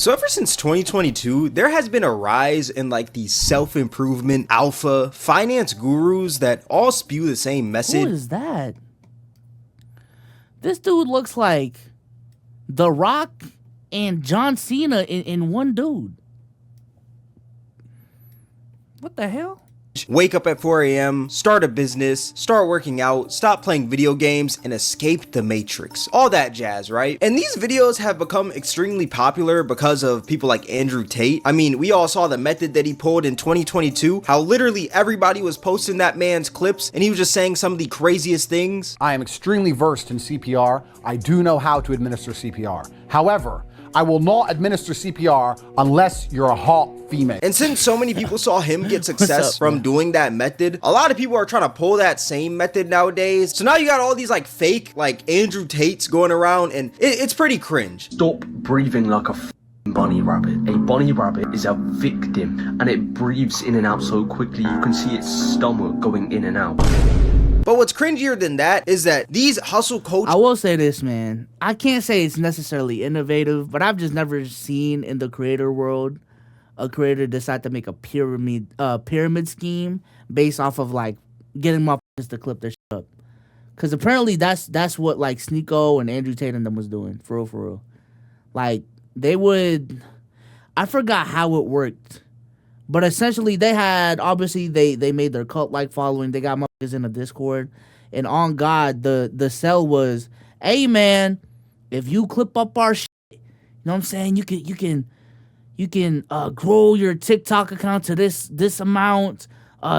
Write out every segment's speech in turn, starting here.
So ever since 2022, there has been a rise in like these self-improvement, alpha, finance gurus that all spew the same message. Who is that? This dude looks like The Rock and John Cena in one dude. What the hell? Wake up at 4 a.m., start a business, start working out, stop playing video games, and escape the matrix. All that jazz, right? And these videos have become extremely popular because of people like Andrew Tate. I mean, we all saw the method that he pulled in 2022, how literally everybody was posting that man's clips, and he was just saying some of the craziest things. I am extremely versed in CPR. I do know how to administer CPR. However, I will not administer CPR unless you're a hot female. And since so many people saw him get success from doing that method, a lot of people are trying to pull that same method nowadays. So now you got all these like fake, like Andrew Tates going around, and it's pretty cringe. Stop breathing like a bunny rabbit. A bunny rabbit is a victim, and it breathes in and out so quickly you can see its stomach going in and out. But what's cringier than that is that these hustle coaches... I will say this, man. I can't say it's necessarily innovative, but I've just never seen in the creator world a creator decide to make a pyramid scheme based off of like getting motherfuckers to clip their shit up. Because apparently that's what like Sneeko and Andrew Tate and them was doing, for real. Like they would... I forgot how it worked. But essentially, they had, obviously, they made their cult-like following. They got motherfuckers in the Discord. And on God, the sell was, hey, man, if you clip up our shit, you know what I'm saying? You can grow your TikTok account to this amount.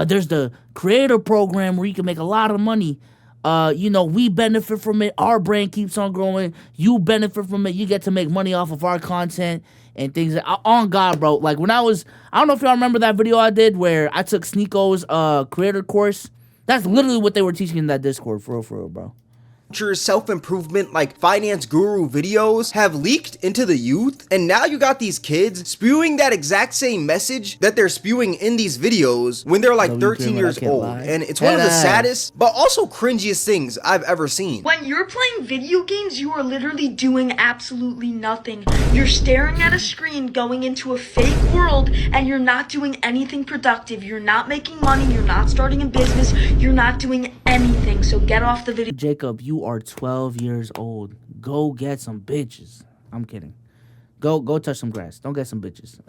There's the creator program where you can make a lot of money. We benefit from it. Our brand keeps on growing. You benefit from it. You get to make money off of our content and things. On God, bro. Like when I don't know if y'all remember that video I did where I took Sneeko's creator course. That's literally what they were teaching in that Discord, for real, bro. Self-improvement, like finance guru videos have leaked into the youth, and now you got these kids spewing that exact same message that they're spewing in these videos when they're like 13 years old. And it's one of the saddest but also cringiest things I've ever seen. When you're playing video games, you are literally doing absolutely nothing. You're staring at a screen going into a fake world, and you're not doing anything productive. You're not making money. You're not starting a business. You're not doing anything. So get off the video. Jacob, you are 12 years old. Go get some bitches. I'm kidding. Go touch some grass. Don't get some bitches.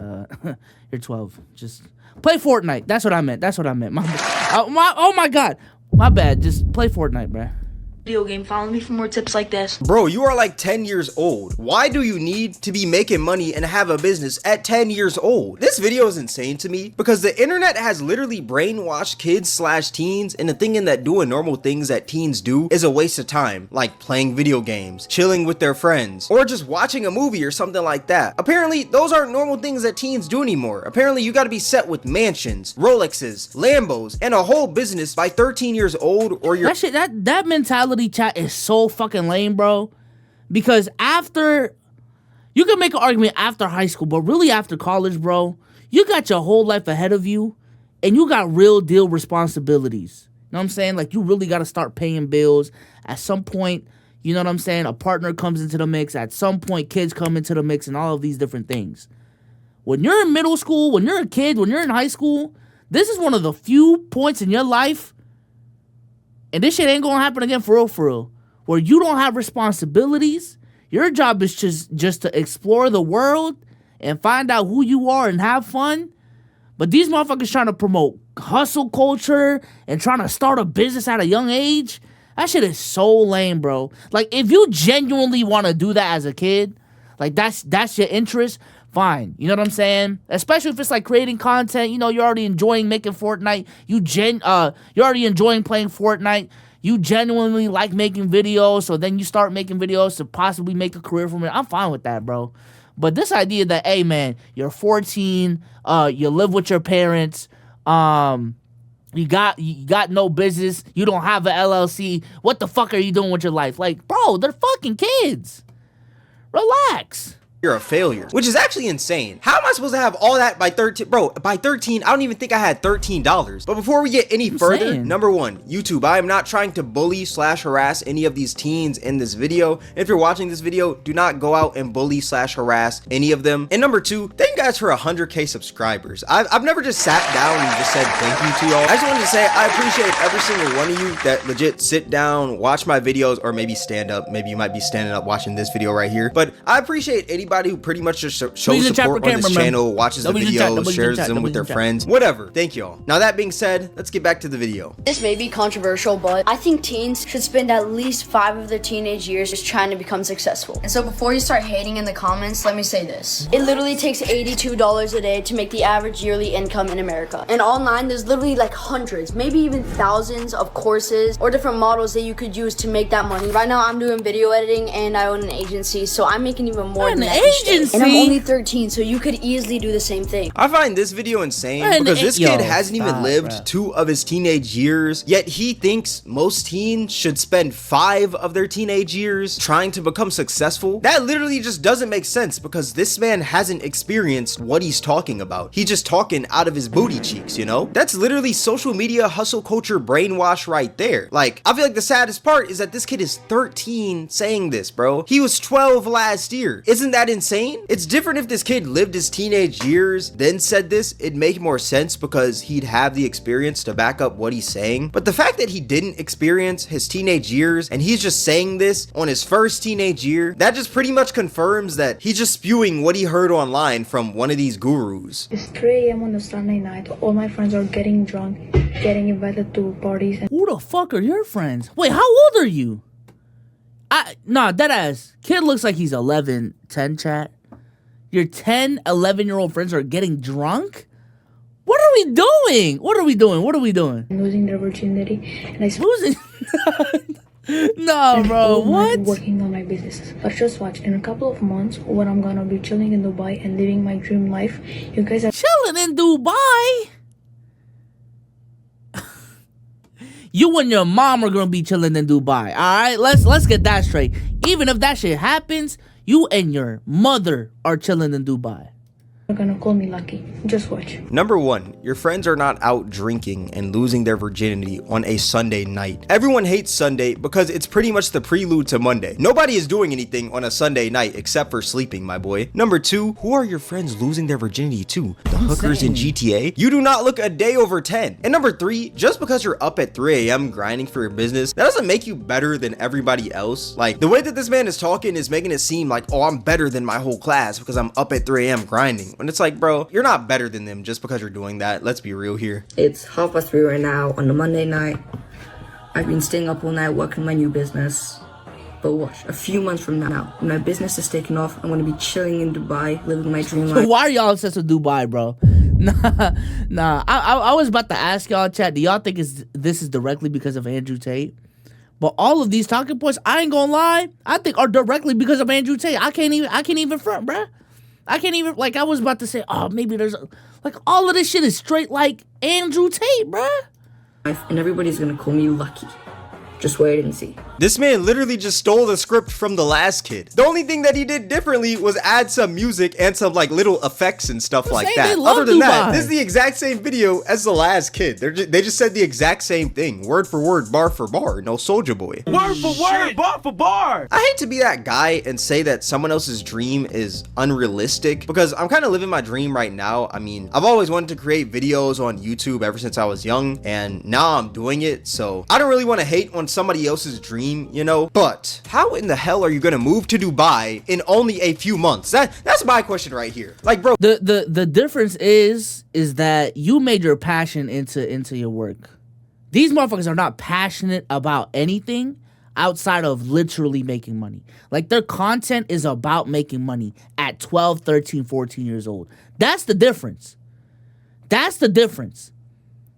You're 12. Just play Fortnite. That's what I meant. Oh my God. My bad. Just play Fortnite, bruh. Video game. Follow me for more tips like this. Bro, you are like 10 years old. Why do you need to be making money and have a business at 10 years old? This video is insane to me because the internet has literally brainwashed kids/teens into thinking that doing normal things that teens do is a waste of time, like playing video games, chilling with their friends, or just watching a movie or something like that. Apparently, those aren't normal things that teens do anymore. Apparently, you gotta be set with mansions, Rolexes, Lambos, and a whole business by 13 years old, or you're— That mentality, chat, is so fucking lame, bro. Because after, you can make an argument after high school, but really after college, bro, you got your whole life ahead of you, and you got real deal responsibilities. You know what I'm saying? Like, you really got to start paying bills. At some point, you know what I'm saying? A partner comes into the mix. At some point, kids come into the mix and all of these different things. When you're in middle school, when you're a kid, when you're in high school, this is one of the few points in your life, and this shit ain't gonna happen again for real, where you don't have responsibilities. Your job is just to explore the world and find out who you are and have fun. But these motherfuckers trying to promote hustle culture and trying to start a business at a young age, that shit is so lame, bro. Like, if you genuinely want to do that as a kid, like that's your interest, fine. You know what I'm saying? Especially if it's like creating content, you're already enjoying making Fortnite. You're already enjoying playing Fortnite. You genuinely like making videos, so then you start making videos to possibly make a career from it. I'm fine with that, bro. But this idea that, hey, man, you're 14, you live with your parents, you got no business, you don't have an LLC, what the fuck are you doing with your life? Like, bro, they're fucking kids. Relax. you're a failure, which is actually insane. How am I supposed to have all that by 13? Bro, by 13, I don't even think I had $13. But before we get any further, number one, YouTube, I am not trying to bully / harass any of these teens in this video. If you're watching this video, do not go out and bully / harass any of them. And number two, thank you guys for 100K subscribers. I've never just sat down and just said thank you to y'all. I just wanted to say I appreciate every single one of you that legit sit down, watch my videos, or maybe stand up. Maybe you might be standing up watching this video right here. But I appreciate anybody who pretty much just shows support on this channel, watches the videos, shares them with their friends, whatever. Thank y'all. Now that being said, let's get back to the video. This may be controversial, but I think teens should spend at least 5 of their teenage years just trying to become successful. And so before you start hating in the comments, let me say this. It literally takes $82 a day to make the average yearly income in America. And online, there's literally like hundreds, maybe even thousands of courses or different models that you could use to make that money. Right now, I'm doing video editing and I own an agency, so I'm making even more than that. And I'm only 13, so you could easily do the same thing. I find this video insane because this kid hasn't even lived 2 of his teenage years, yet he thinks most teens should spend 5 of their teenage years trying to become successful. That literally just doesn't make sense because this man hasn't experienced what he's talking about. He's just talking out of his booty cheeks, you know? That's literally social media hustle culture brainwash right there. Like, I feel like the saddest part is that this kid is 13 saying this, bro. He was 12 last year. Isn't that insane? It's different if this kid lived his teenage years, then said this, it'd make more sense because he'd have the experience to back up what he's saying. But the fact that he didn't experience his teenage years and he's just saying this on his first teenage year, that just pretty much confirms that he's just spewing what he heard online from one of these gurus. It's 3 a.m. on a Sunday night. All my friends are getting drunk, getting invited to parties. And who the fuck are your friends? Wait, how old are you? Nah, deadass. Kid looks like he's 11, 10, chat. Your 10, 11-year-old friends are getting drunk? What are we doing? What are we doing? What are we doing? Losing their virginity. And I losing? No, bro. What? Working on my businesses. But just watch. In a couple of months, when I'm gonna be chilling in Dubai and living my dream life, you guys are chilling in Dubai. You and your mom are gonna be chilling in Dubai. All right, let's get that straight. Even if that shit happens, you and your mother are chilling in Dubai. You're gonna call me lucky. Just watch. Number one, your friends are not out drinking and losing their virginity on a Sunday night. Everyone hates Sunday because it's pretty much the prelude to Monday. Nobody is doing anything on a Sunday night except for sleeping, my boy. Number two, who are your friends losing their virginity to? The hookers in GTA? You do not look a day over 10. And number three, just because you're up at 3 a.m. grinding for your business, that doesn't make you better than everybody else. Like, the way that this man is talking is making it seem like, oh, I'm better than my whole class because I'm up at 3 a.m. grinding. And it's like, bro, you're not better than them just because you're doing that. Let's be real here. It's 3:30 right now on a Monday night. I've been staying up all night working my new business. But watch, a few months from now, when my business is taking off, I'm going to be chilling in Dubai, living my dream life. Why are y'all obsessed with Dubai, bro? Nah. I was about to ask y'all, chat, do y'all think this is directly because of Andrew Tate? But all of these talking points, I ain't gonna lie, I think are directly because of Andrew Tate. I can't even front, bruh. I can't even, like, I was about to say, oh, maybe there's, like, all of this shit is straight like Andrew Tate, bruh. And everybody's gonna call me lucky. Just wait and see. This man literally just stole the script from the last kid. The only thing that he did differently was add some music and some like little effects and stuff like that. Other than that, this is the exact same video as the last kid. They just said the exact same thing, word for word, bar for bar. No Soulja Boy. Word for word, bar for bar. I hate to be that guy and say that someone else's dream is unrealistic because I'm kind of living my dream right now. I mean, I've always wanted to create videos on YouTube ever since I was young, and now I'm doing it. So I don't really want to hate on somebody else's dream, you know. But how in the hell are you gonna move to Dubai in only a few months? That's my question right here. Like, bro, the difference is that you made your passion into your work. These motherfuckers are not passionate about anything outside of literally making money. Like, their content is about making money at 12, 13, 14 years old. That's the difference. That's the difference.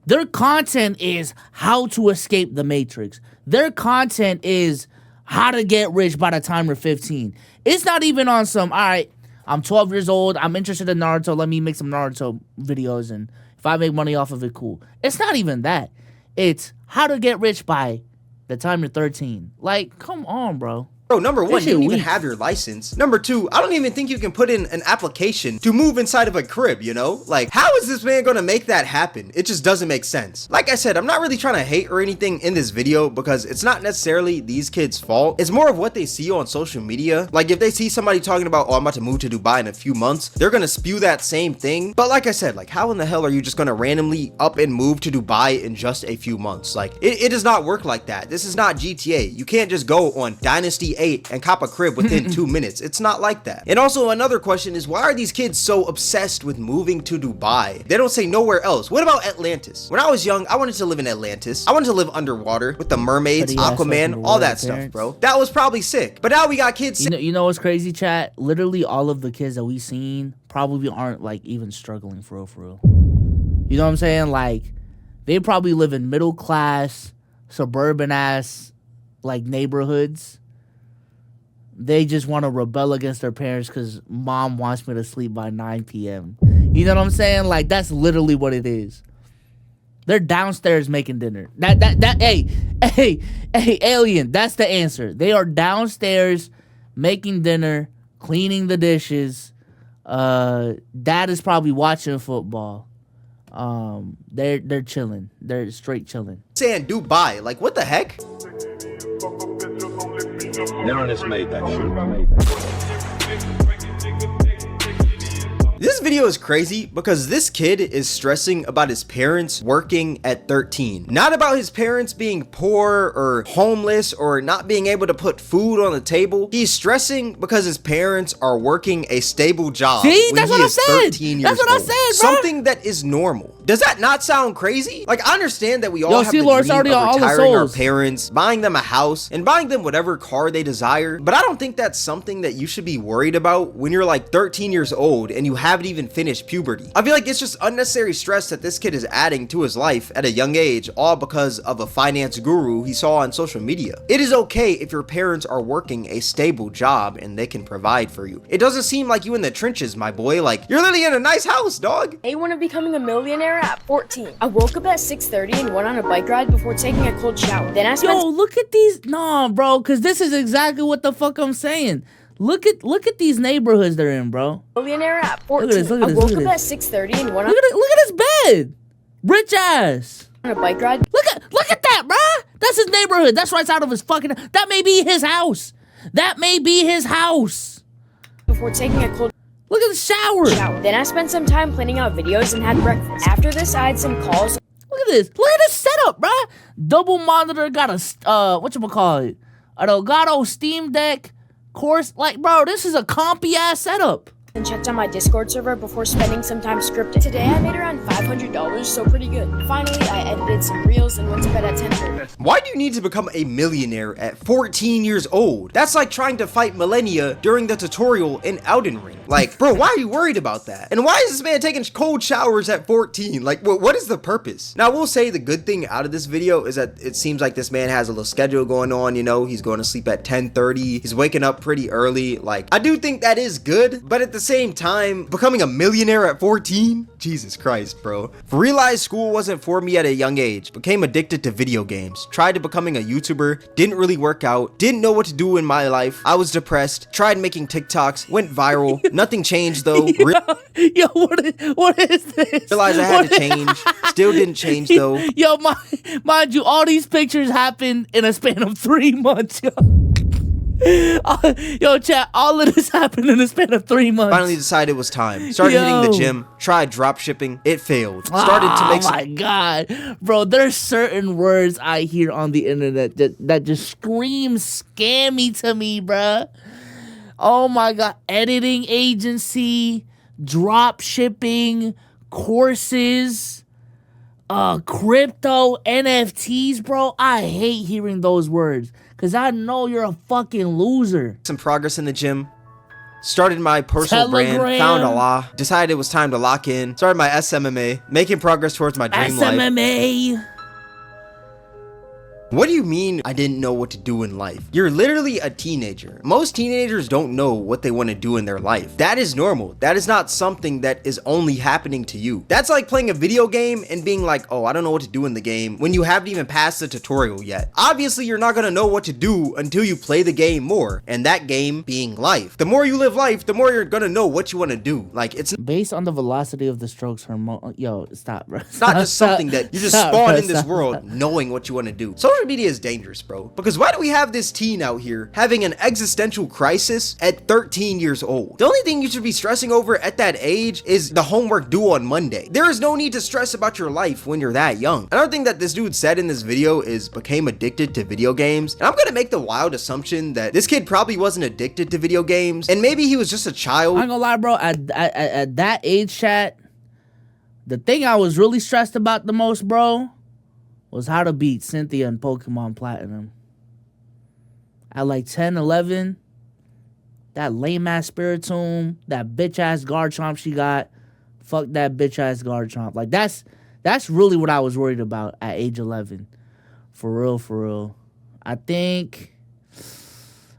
Their content is how to escape the Matrix. Their content is how to get rich by the time you're 15. It's not even on some, all right, I'm 12 years old, I'm interested in Naruto, let me make some Naruto videos, and if I make money off of it, cool. It's not even that. It's how to get rich by the time you're 13. Like, come on, bro. Bro, number one, This you don't shit even weak. have your license. Number two, I don't even think you can put in an application to move inside of a crib, you know? Like, how is this man gonna make that happen? It just doesn't make sense. Like I said, I'm not really trying to hate or anything in this video because it's not necessarily these kids' fault. It's more of what they see on social media. Like, if they see somebody talking about, oh, I'm about to move to Dubai in a few months, they're gonna spew that same thing. But like I said, like, how in the hell are you just gonna randomly up and move to Dubai in just a few months? Like, it does not work like that. This is not GTA. You can't just go on Dynasty 8 and cop a crib within 2 minutes. It's not like that. And also another question is, why are these kids so obsessed with moving to Dubai? They don't say nowhere else. What about Atlantis? When I was young, I wanted to live in Atlantis. I wanted to live underwater with the mermaids, Pretty ass Aquaman, fucking all that water stuff, parents. bro. That was probably sick. But now we got kids. You know what's crazy, chat? Literally all of the kids that we seen probably aren't like even struggling for real. You know what I'm saying? Like, they probably live in middle class, suburban ass like neighborhoods. They just want to rebel against their parents because mom wants me to sleep by 9 p.m. You know what I'm saying? Like, that's literally what it is. They're downstairs making dinner. Hey, alien, that's the answer. They are downstairs making dinner, cleaning the dishes. Dad is probably watching football. They're chilling. They're straight chilling. Saying Dubai, like, what the heck? Never just made that shit. This video is crazy because this kid is stressing about his parents working at 13. Not about his parents being poor or homeless or not being able to put food on the table. He's stressing because his parents are working a stable job. See? when That's he what I is said. 13 That's years what I old. said, bro. Something that is normal. Does that not sound crazy? Like, I understand that we all Yo, have see, the Lord, it's dream already of on all the retiring our souls. parents, buying them a house, and buying them whatever car they desire. But I don't think that's something that you should be worried about when you're like 13 years old and you haven't even finished puberty. I feel like it's just unnecessary stress that this kid is adding to his life at a young age, all because of a finance guru he saw on social media. It is okay if your parents are working a stable job and they can provide for you. It doesn't seem like you in the trenches, my boy. Like, you're literally in a nice house, dog. I want to becoming a millionaire at 14. I woke up at 6:30 and went on a bike ride before taking a cold shower. Then I spent Yo, look at these. Nah, bro, because this is exactly what the fuck I'm saying. Look at these neighborhoods they're in, bro. millionaire at 14. Look at this, look at I this, woke look up at at 6:30 and went Look at his bed. Rich ass. on a bike ride Look at that, bruh. That's his neighborhood. That's right out of his fucking. That may be his house. That may be his house. before taking a cold Look at the shower. shower. Then I spent some time planning out videos and had breakfast. After this, I had some calls. Look at this. Look at this setup, bruh. Double monitor. Got a whatchamacallit? An Elgato Steam Deck. Course, like, bro, this is a compy ass setup. And checked on my Discord server before spending some time scripting. Today I made around $500, so pretty good. Finally, I edited some reels and went to bed at 10:30. Why do you need to become a millionaire at 14 years old? That's like trying to fight millennia during the tutorial in Elden Ring. Like, bro, why are you worried about that? And why is this man taking cold showers at 14? Like, what is the purpose? Now, I will say the good thing out of this video is that it seems like this man has a little schedule going on, you know? He's going to sleep at 10:30. He's waking up pretty early. Like, I do think that is good, but at the same time, becoming a millionaire at 14? Jesus Christ, bro. Realized school wasn't for me at a young age. Became addicted to video games. Tried to becoming a YouTuber. Didn't really work out. Didn't know what to do in my life. I was depressed. Tried making TikToks. Went viral. Nothing changed though. Yo, what is this? Realized I had to change. Still didn't change though. Yo, mind you, all these pictures happened in a span of 3 months, yo. Yo, chat, all of this happened in a span of 3 months. Finally decided it was time. Started hitting the gym. Tried drop shipping. It failed. Started to make Oh my god, bro! There's certain words I hear on the internet that just scream scammy to me, bruh. Oh my god, editing agency, drop shipping, courses, crypto, NFTs, bro. I hate hearing those words because I know you're a fucking loser. some progress in the gym. Started my personal brand, Telegram. found Allah, decided it was time to lock in, started my SMMA, making progress towards my dream life. SMMA. What do you mean I didn't know what to do in life? You're literally a teenager. Most teenagers don't know what they want to do in their life. That is normal. That is not something that is only happening to you. That's like playing a video game and being like, oh, I don't know what to do in the game when you haven't even passed the tutorial yet. Obviously, you're not gonna know what to do until you play the game more, and that game being life. The more you live life, the more you're gonna know what you want to do. Like, it's based on the velocity of the strokes hormone. Yo, stop, bro. It's not just something that you just spawn in this world knowing what you want to do. Social media is dangerous, bro. Because why do we have this teen out here having an existential crisis at 13 years old? The only thing you should be stressing over at that age is the homework due on Monday. There is no need to stress about your life when you're that young. Another thing that this dude said in this video is became addicted to video games. And I'm gonna make the wild assumption that this kid probably wasn't addicted to video games and maybe he was just a child. I ain't gonna lie, bro. At that age, chat, the thing I was really stressed about the most, bro, was how to beat Cynthia in Pokemon Platinum. At like 10, 11, that lame-ass Spiritomb, that bitch-ass Garchomp she got, fuck that bitch-ass Garchomp. Like, that's really what I was worried about at age 11. For real, for real. I think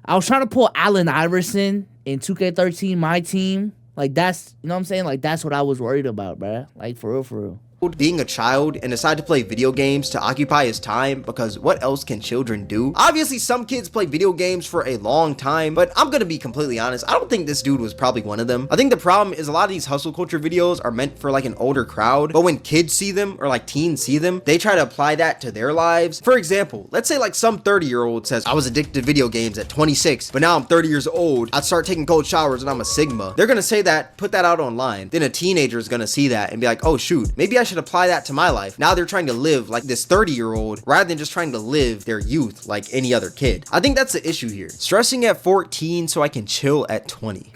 I was trying to pull Allen Iverson in 2K13, my team. Like, that's, you know what I'm saying? Like, that's what I was worried about, bruh. Like, for real, for real. Being a child and decide to play video games to occupy his time, because what else can children do? Obviously, some kids play video games for a long time, but I'm gonna be completely honest, I don't think this dude was probably one of them. I think the problem is a lot of these hustle culture videos are meant for like an older crowd, but when kids see them or like teens see them, they try to apply that to their lives. For example, let's say like some 30-year-old says, I was addicted to video games at 26, but now I'm 30 years old, I start taking cold showers and I'm a Sigma. They're gonna say that, put that out online. Then a teenager is gonna see that and be like, oh shoot, maybe I should apply that to my life. Now they're trying to live like this 30-year-old rather than just trying to live their youth like any other kid. I think that's the issue here. Stressing at 14 so I can chill at 20.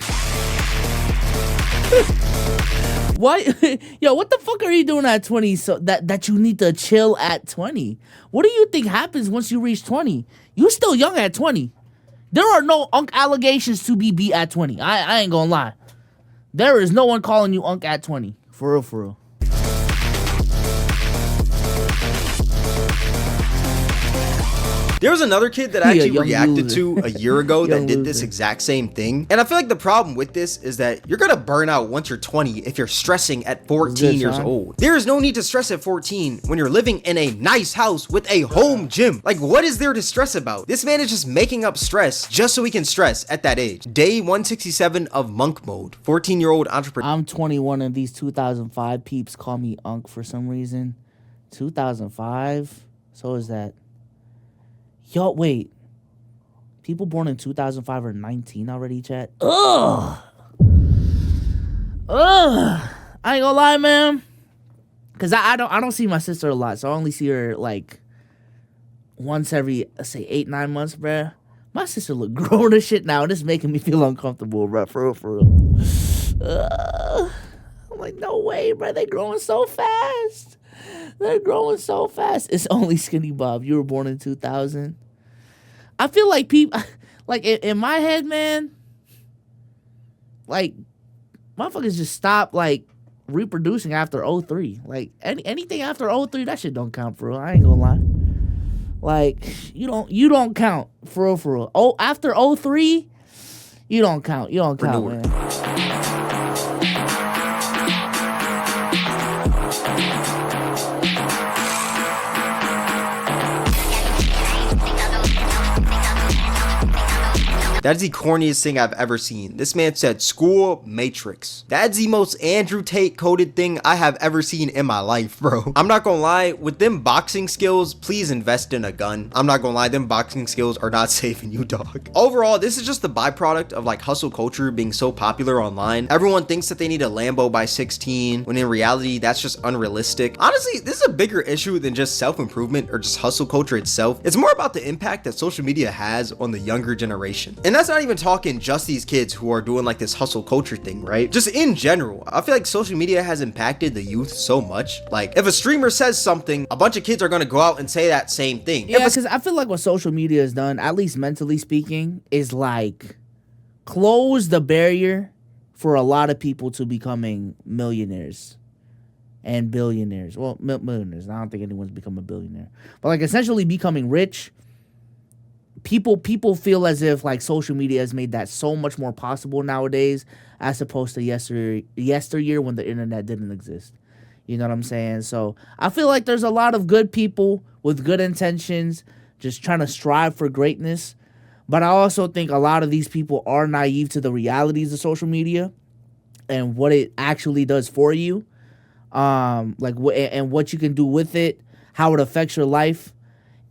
What? Yo, what the fuck are you doing at 20 so that you need to chill at 20? What do you think happens once you reach 20? You still young at 20. There are no unk allegations to be beat at 20. I ain't gonna lie. There is no one calling you unk at 20. For real, for real. There was another kid that I actually reacted to a year ago that did this exact same thing. And I feel like the problem with this is that you're gonna burn out once you're 20 if you're stressing at 14 years old. There is no need to stress at 14 when you're living in a nice house with a home gym. Like, what is there to stress about? This man is just making up stress just so he can stress at that age. Day 167 of monk mode. 14-year-old entrepreneur. I'm 21 and these 2005 peeps call me unk for some reason. 2005? So is that... Yo, wait. People born in 2005 are 19 already, chat? Ugh! I ain't gonna lie, man. Because I don't see my sister a lot, so I only see her, like, once every, let's say, 8-9 months, bruh. My sister look grown as shit now, and it's making me feel uncomfortable, bruh. For real, for real. I'm like, no way, bruh. They growing so fast. They're growing so fast. It's only Skinny Bob. You were born in 2000. I feel like people, like in my head, man, like motherfuckers just stop like reproducing after 03. Like anything after 03, that shit don't count for real. I ain't gonna lie. Like you don't count for real, for real. Oh, after 03, you don't count. You don't count, man. That's the corniest thing I've ever seen. This man said school matrix. That's the most Andrew Tate coded thing I have ever seen in my life, bro. I'm not gonna lie, with them boxing skills, please invest in a gun. I'm not gonna lie, them boxing skills are not saving you, dog. Overall, this is just the byproduct of like hustle culture being so popular online. Everyone thinks that they need a Lambo by 16, when in reality, that's just unrealistic. Honestly, this is a bigger issue than just self-improvement or just hustle culture itself. It's more about the impact that social media has on the younger generation. And that's not even talking just these kids who are doing like this hustle culture thing, right? Just in general, I feel like social media has impacted the youth so much. Like if a streamer says something, a bunch of kids are gonna go out and say that same thing. Yeah, because I feel like what social media has done, at least mentally speaking, is like close the barrier for a lot of people to becoming millionaires. and billionaires. Well, millionaires. I don't think anyone's become a billionaire. But like essentially becoming rich, people feel as if like social media has made that so much more possible nowadays as opposed to yesteryear when the internet didn't exist. You know what I'm saying? So I feel like there's a lot of good people with good intentions just trying to strive for greatness. But I also think a lot of these people are naive to the realities of social media and what it actually does for you. And what you can do with it, how it affects your life.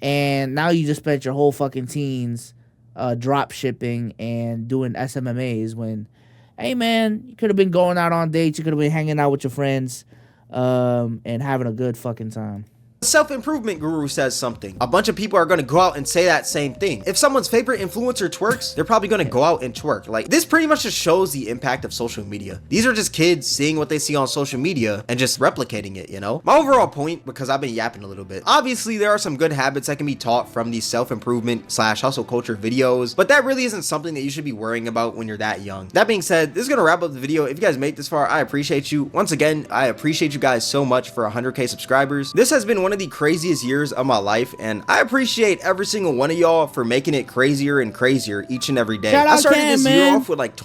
And now you just spent your whole fucking teens drop shipping and doing SMMAs when, hey man, you could have been going out on dates, you could have been hanging out with your friends, and having a good fucking time. Self-improvement guru says something, a bunch of people are going to go out and say that same thing. If someone's favorite influencer twerks, they're probably going to go out and twerk. Like, this pretty much just shows the impact of social media. These are just kids seeing what they see on social media and just replicating it, you know? My overall point, because I've been yapping a little bit, obviously there are some good habits that can be taught from these self-improvement / hustle culture videos, but that really isn't something that you should be worrying about when you're that young. That being said, this is going to wrap up the video. If you guys made it this far, I appreciate you. Once again, I appreciate you guys so much for 100K subscribers. This has been one of the craziest years of my life, and I appreciate every single one of y'all for making it crazier and crazier each and every day. Shout I out started Cam, this man. year off with like